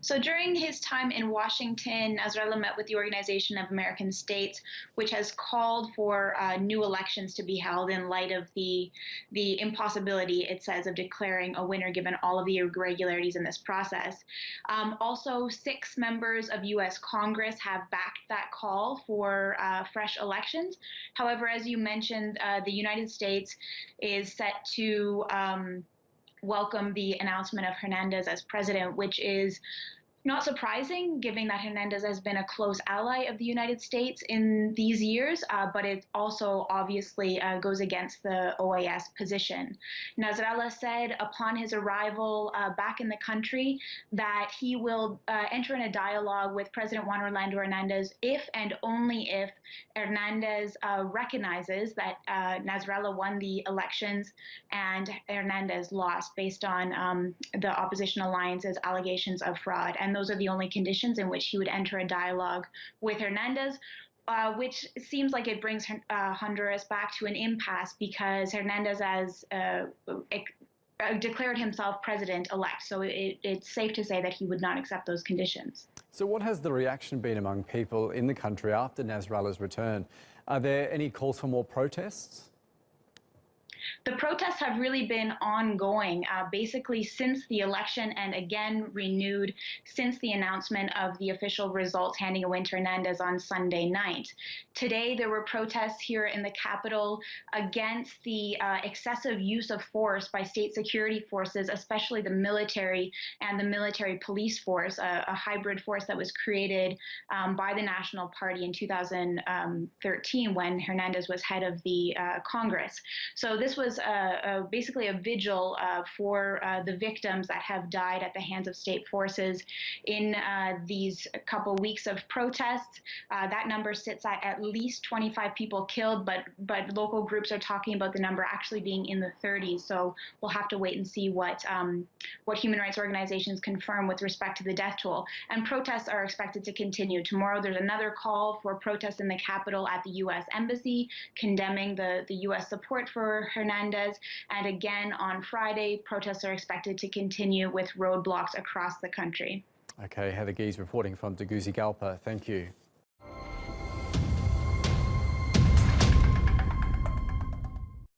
So during his time in Washington, Nasrallah met with the Organization of American States, which has called for new elections to be held in light of the impossibility, it says, of declaring a winner given all of the irregularities in this process. Also, 6 members of U.S. Congress have backed that call for fresh elections. However, as you mentioned, the United States is set to welcome the announcement of Hernandez as president, which is not surprising, given that Hernandez has been a close ally of the United States in these years, but it also obviously goes against the OAS position. Nasrallah said upon his arrival back in the country that he will enter in a dialogue with President Juan Orlando Hernandez if and only if Hernandez recognizes that Nasrallah won the elections and Hernandez lost based on the opposition alliance's allegations of fraud. And those are the only conditions in which he would enter a dialogue with Hernandez, which seems like it brings Honduras back to an impasse because Hernandez has declared himself president-elect. So it's safe to say that he would not accept those conditions. So what has the reaction been among people in the country after Nasrallah's return? Are there any calls for more protests? The protests have really been ongoing, basically since the election and again renewed since the announcement of the official results handing a win to Hernandez on Sunday night. Today, there were protests here in the capital against the excessive use of force by state security forces, especially the military and the military police force, a hybrid force that was created by the National Party in 2013 when Hernandez was head of the Congress. So this was basically a vigil for the victims that have died at the hands of state forces in these couple weeks of protests. That number sits at least 25 people killed, but local groups are talking about the number actually being in the 30s. So we'll have to wait and see what human rights organizations confirm with respect to the death toll. And protests are expected to continue. Tomorrow there's another call for protests in the Capitol at the U.S. Embassy, condemning the U.S. support for Hernandez. And again, on Friday, protests are expected to continue with roadblocks across the country. Okay, Heather Gies reporting from Tegucigalpa. Thank you.